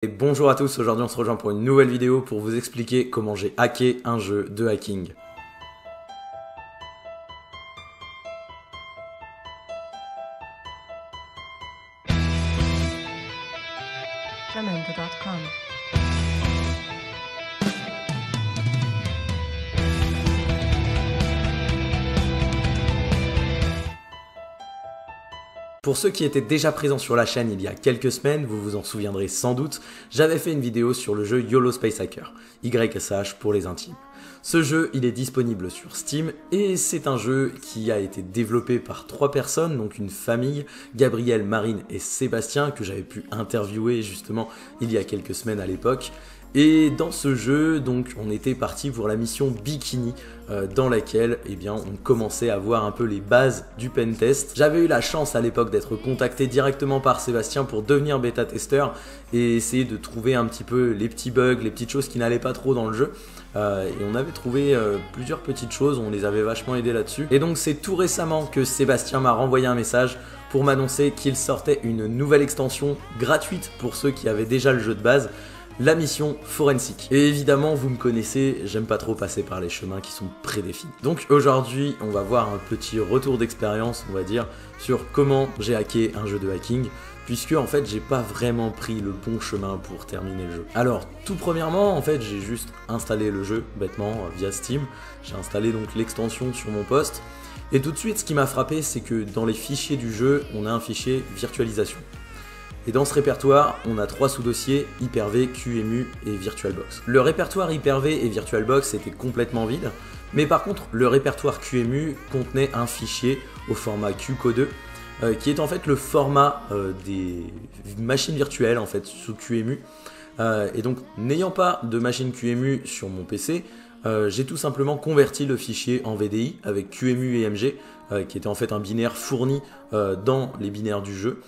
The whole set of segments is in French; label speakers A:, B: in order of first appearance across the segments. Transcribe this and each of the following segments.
A: Et bonjour à tous, aujourd'hui on se rejoint pour une nouvelle vidéo pour vous expliquer comment j'ai hacké un jeu de hacking.
B: Jamendo.com.
A: Pour ceux qui étaient déjà présents sur la chaîne il y a quelques semaines, vous vous en souviendrez sans doute, j'avais fait une vidéo sur le jeu YOLO Space Hacker, YSH pour les intimes. Ce jeu, il est disponible sur Steam et c'est un jeu qui a été développé par 3 personnes, donc une famille, Gabriel, Marine et Sébastien, que j'avais pu interviewer justement il y a quelques semaines à l'époque. Et dans ce jeu, donc, on était parti pour la mission Bikini, dans laquelle on commençait à voir un peu les bases du pentest. J'avais eu la chance à l'époque d'être contacté directement par Sébastien pour devenir bêta-testeur et essayer de trouver un petit peu les petits bugs, les petites choses qui n'allaient pas trop dans le jeu. Et on avait trouvé plusieurs petites choses, on les avait vachement aidés là-dessus. Et donc c'est tout récemment que Sébastien m'a renvoyé un message pour m'annoncer qu'il sortait une nouvelle extension gratuite pour ceux qui avaient déjà le jeu de base, la mission forensique. Et évidemment, vous me connaissez, j'aime pas trop passer par les chemins qui sont prédéfinis. Donc aujourd'hui, on va voir un petit retour d'expérience, on va dire, sur comment j'ai hacké un jeu de hacking, puisque en fait, j'ai pas vraiment pris le bon chemin pour terminer le jeu. Alors, tout premièrement, en fait, j'ai juste installé le jeu, bêtement, via Steam. J'ai installé donc l'extension sur mon poste. Et tout de suite, ce qui m'a frappé, c'est que dans les fichiers du jeu, on a un fichier virtualisation. Et dans ce répertoire, on a 3 sous-dossiers, Hyper-V, QEMU et VirtualBox. Le répertoire Hyper-V et VirtualBox était complètement vide, mais par contre, le répertoire QEMU contenait un fichier au format QCO2, qui est en fait le format des machines virtuelles en fait sous QEMU. Et donc, n'ayant pas de machine QEMU sur mon PC, j'ai tout simplement converti le fichier en VDI avec QEMU et MG, qui était en fait un binaire fourni dans les binaires du jeu.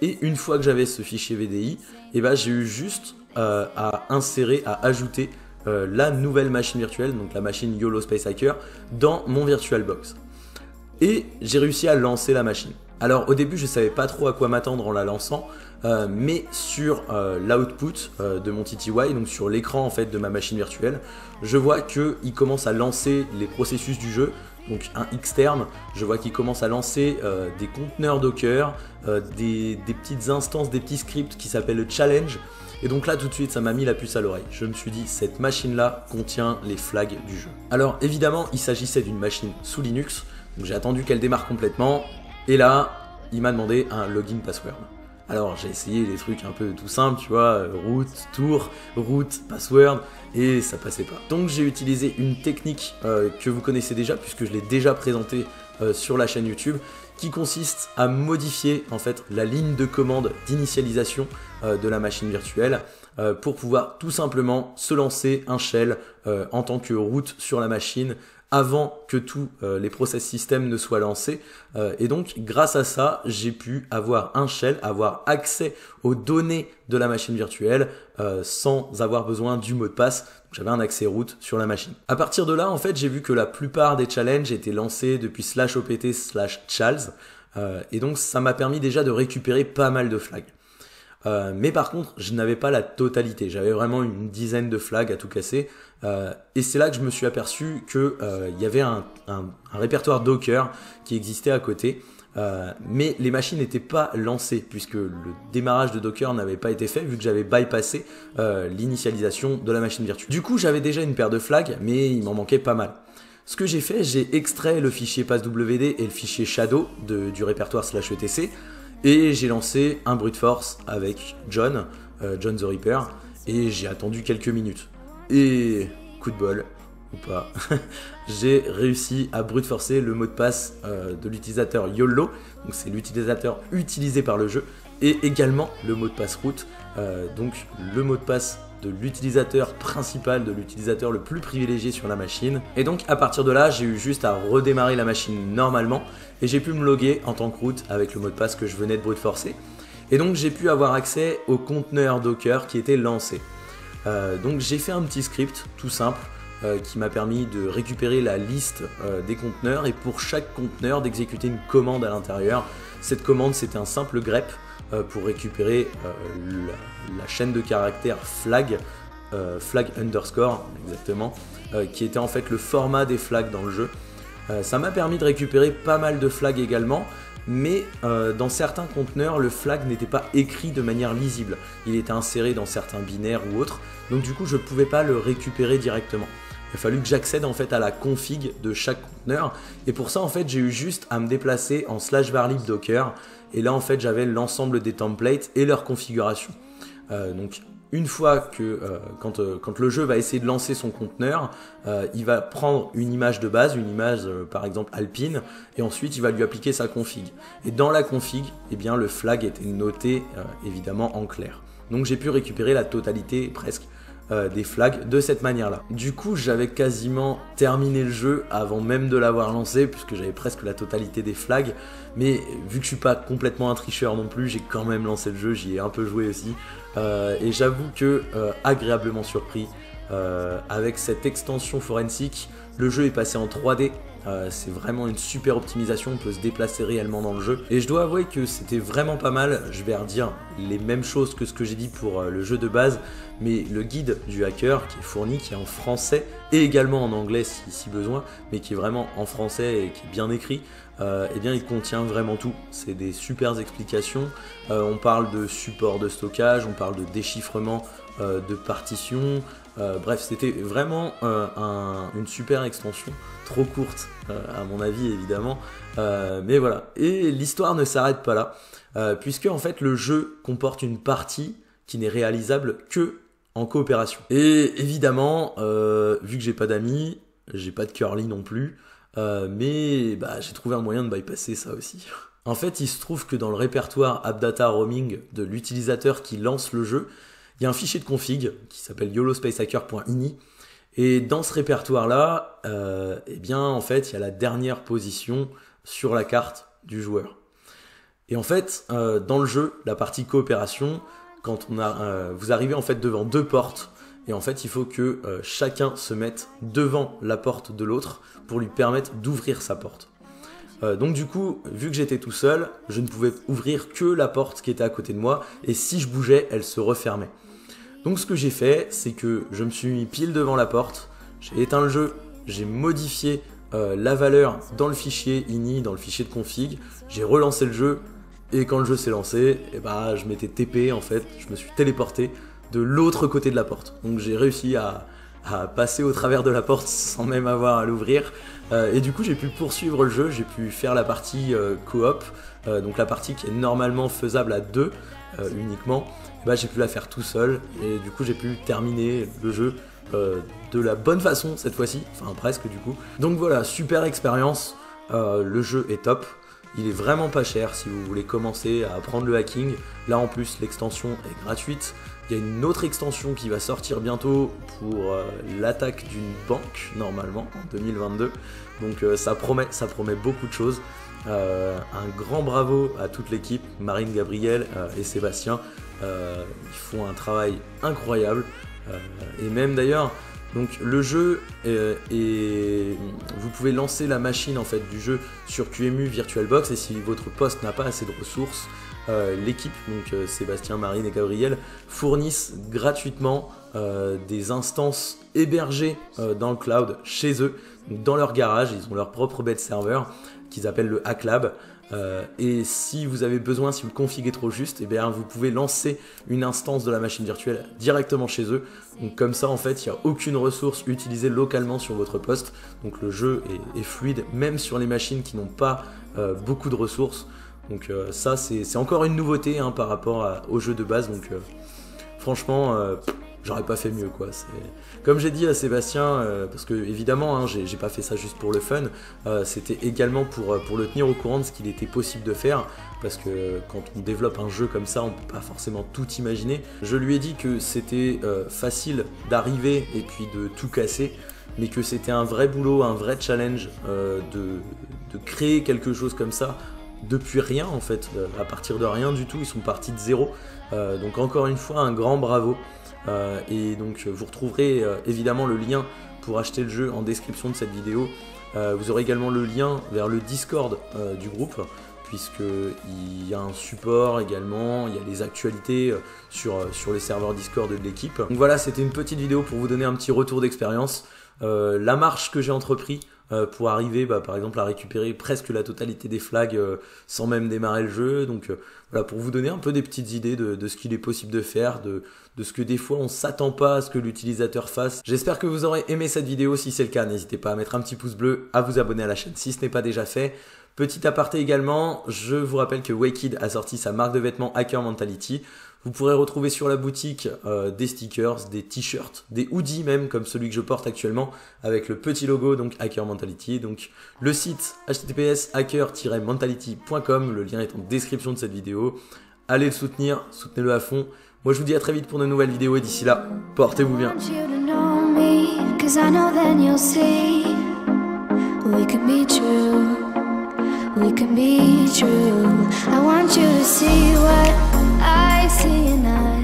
A: Et une fois que j'avais ce fichier VDI, j'ai eu juste à insérer, à ajouter la nouvelle machine virtuelle, donc la machine YOLO Space Hacker, dans mon VirtualBox. Et j'ai réussi à lancer la machine. Alors au début je savais pas trop à quoi m'attendre en la lançant, mais sur l'output de mon TTY, donc sur l'écran en fait de ma machine virtuelle, je vois qu'il commence à lancer les processus du jeu. Donc un Xterm, je vois qu'il commence à lancer des conteneurs Docker, des petites instances, des petits scripts qui s'appellent le challenge. Et donc là tout de suite ça m'a mis la puce à l'oreille. Je me suis dit cette machine là contient les flags du jeu. Alors évidemment il s'agissait d'une machine sous Linux, donc j'ai attendu qu'elle démarre complètement. Et là il m'a demandé un login password. Alors j'ai essayé des trucs un peu tout simples, tu vois, root, tour, root, password, et ça passait pas. Donc j'ai utilisé une technique que vous connaissez déjà, puisque je l'ai déjà présentée sur la chaîne YouTube, qui consiste à modifier en fait la ligne de commande d'initialisation de la machine virtuelle pour pouvoir tout simplement se lancer un shell en tant que root sur la machine avant que tous les process systems ne soient lancés. Et donc, grâce à ça, j'ai pu avoir un shell, avoir accès aux données de la machine virtuelle sans avoir besoin du mot de passe. J'avais un accès root sur la machine. À partir de là, en fait, j'ai vu que la plupart des challenges étaient lancés depuis /opt/chals. Et donc, ça m'a permis déjà de récupérer pas mal de flags. Mais par contre, je n'avais pas la totalité. J'avais vraiment une dizaine de flags à tout casser. Et c'est là que je me suis aperçu qu'il y avait un répertoire Docker qui existait à côté. Mais les machines n'étaient pas lancées puisque le démarrage de Docker n'avait pas été fait vu que j'avais bypassé l'initialisation de la machine virtuelle. Du coup, j'avais déjà une paire de flags, mais il m'en manquait pas mal. Ce que j'ai fait, j'ai extrait le fichier passwd et le fichier shadow du répertoire /etc. Et j'ai lancé un brute force avec John the Reaper, et j'ai attendu quelques minutes. Et coup de bol, ou pas, j'ai réussi à brute forcer le mot de passe de l'utilisateur YOLO, donc c'est l'utilisateur utilisé par le jeu, et également le mot de passe root, donc le mot de passe de l'utilisateur principal, de l'utilisateur le plus privilégié sur la machine. Et donc à partir de là, j'ai eu juste à redémarrer la machine normalement et j'ai pu me loguer en tant que root avec le mot de passe que je venais de brute forcer. Et donc j'ai pu avoir accès au conteneur Docker qui était lancé. Donc j'ai fait un petit script tout simple qui m'a permis de récupérer la liste des conteneurs et pour chaque conteneur d'exécuter une commande à l'intérieur. Cette commande c'était un simple grep pour récupérer la chaîne de caractères flag, flag underscore exactement, qui était en fait le format des flags dans le jeu. Ça m'a permis de récupérer pas mal de flags également, mais dans certains conteneurs, le flag n'était pas écrit de manière lisible. Il était inséré dans certains binaires ou autres, donc du coup je ne pouvais pas le récupérer directement. Il a fallu que j'accède en fait à la config de chaque conteneur, et pour ça en fait j'ai eu juste à me déplacer en /varlib docker, et là en fait j'avais l'ensemble des templates et leur configuration. Donc une fois que quand le jeu va essayer de lancer son conteneur, il va prendre une image de base, une image par exemple alpine, et ensuite il va lui appliquer sa config. Et dans la config, eh bien, le flag était noté évidemment en clair. Donc j'ai pu récupérer la totalité presque des flags de cette manière-là. Du coup, j'avais quasiment terminé le jeu avant même de l'avoir lancé, puisque j'avais presque la totalité des flags. Mais vu que je suis pas complètement un tricheur non plus, j'ai quand même lancé le jeu, j'y ai un peu joué aussi. Et j'avoue que agréablement surpris avec cette extension forensique. Le jeu est passé en 3D. C'est vraiment une super optimisation, on peut se déplacer réellement dans le jeu. Et je dois avouer que c'était vraiment pas mal. Je vais redire les mêmes choses que ce que j'ai dit pour le jeu de base, mais le guide du hacker qui est fourni, qui est en français et également en anglais si besoin, mais qui est vraiment en français et qui est bien écrit, eh bien il contient vraiment tout. C'est des super explications. On parle de support de stockage, on parle de déchiffrement de partitions. Bref, c'était vraiment une super extension, trop courte à mon avis évidemment, mais voilà. Et l'histoire ne s'arrête pas là, puisque en fait le jeu comporte une partie qui n'est réalisable que en coopération. Et évidemment, vu que j'ai pas d'amis, j'ai pas de curly non plus, mais j'ai trouvé un moyen de bypasser ça aussi. En fait, il se trouve que dans le répertoire AppData Roaming de l'utilisateur qui lance le jeu, il y a un fichier de config qui s'appelle yolospacehacker.ini, et dans ce répertoire-là, eh bien en fait, il y a la dernière position sur la carte du joueur. Et en fait, dans le jeu, la partie coopération, quand vous arrivez en fait devant deux portes, et en fait, il faut que chacun se mette devant la porte de l'autre pour lui permettre d'ouvrir sa porte. Donc du coup, vu que j'étais tout seul, je ne pouvais ouvrir que la porte qui était à côté de moi, et si je bougeais, elle se refermait. Donc ce que j'ai fait, c'est que je me suis mis pile devant la porte, j'ai éteint le jeu, j'ai modifié la valeur dans le fichier ini, dans le fichier de config, j'ai relancé le jeu, et quand le jeu s'est lancé, je m'étais TP en fait, je me suis téléporté de l'autre côté de la porte. Donc j'ai réussi à passer au travers de la porte sans même avoir à l'ouvrir. Et du coup j'ai pu poursuivre le jeu, j'ai pu faire la partie coop, donc la partie qui est normalement faisable à deux uniquement. J'ai pu la faire tout seul, et du coup j'ai pu terminer le jeu de la bonne façon cette fois-ci, enfin presque du coup. Donc voilà, super expérience, le jeu est top. Il est vraiment pas cher si vous voulez commencer à apprendre le hacking. Là en plus l'extension est gratuite. Il y a une autre extension qui va sortir bientôt pour l'attaque d'une banque normalement en 2022. Donc ça promet beaucoup de choses. Un grand bravo à toute l'équipe, Marine, Gabriel et Sébastien. Ils font un travail incroyable. Et même d'ailleurs, donc le jeu vous pouvez lancer la machine en fait du jeu sur QEMU VirtualBox, et si votre poste n'a pas assez de ressources, l'équipe, donc Sébastien, Marine et Gabriel, fournissent gratuitement des instances hébergées dans le cloud chez eux, dans leur garage. Ils ont leur propre bed server qu'ils appellent le HackLab. Et si vous avez besoin, si le config est trop juste, vous pouvez lancer une instance de la machine virtuelle directement chez eux. Donc comme ça en fait il n'y a aucune ressource utilisée localement sur votre poste. Donc le jeu est fluide même sur les machines qui n'ont pas beaucoup de ressources. Donc ça c'est encore une nouveauté par rapport au jeu de base. Donc franchement j'aurais pas fait mieux quoi. Comme j'ai dit à Sébastien, parce que évidemment j'ai pas fait ça juste pour le fun, c'était également pour le tenir au courant de ce qu'il était possible de faire, parce que quand on développe un jeu comme ça on peut pas forcément tout imaginer. Je lui ai dit que c'était facile d'arriver et puis de tout casser, mais que c'était un vrai boulot, un vrai challenge de créer quelque chose comme ça depuis rien en fait, à partir de rien du tout. Ils sont partis de zéro, donc encore une fois un grand bravo. Et donc vous retrouverez évidemment le lien pour acheter le jeu en description de cette vidéo. Vous aurez également le lien vers le Discord du groupe. puisqu'il y a un support également, il y a les actualités sur les serveurs Discord de l'équipe. Donc voilà, c'était une petite vidéo pour vous donner un petit retour d'expérience. La marche que j'ai entrepris pour arriver par exemple à récupérer presque la totalité des flags sans même démarrer le jeu. Donc voilà, pour vous donner un peu des petites idées de ce qu'il est possible de faire, de ce que des fois on s'attend pas à ce que l'utilisateur fasse. J'espère que vous aurez aimé cette vidéo. Si c'est le cas, n'hésitez pas à mettre un petit pouce bleu, à vous abonner à la chaîne si ce n'est pas déjà fait. Petit aparté également, je vous rappelle que Waked a sorti sa marque de vêtements Hacker Mentality. Vous pourrez retrouver sur la boutique des stickers, des t-shirts, des hoodies même, comme celui que je porte actuellement, avec le petit logo, donc Hacker Mentality. Donc le site https://hacker-mentality.com, le lien est en description de cette vidéo. Allez le soutenir, soutenez-le à fond. Moi je vous dis à très vite pour de nouvelles vidéos et d'ici là, portez-vous bien. We can be true. I want you to see what I see, and I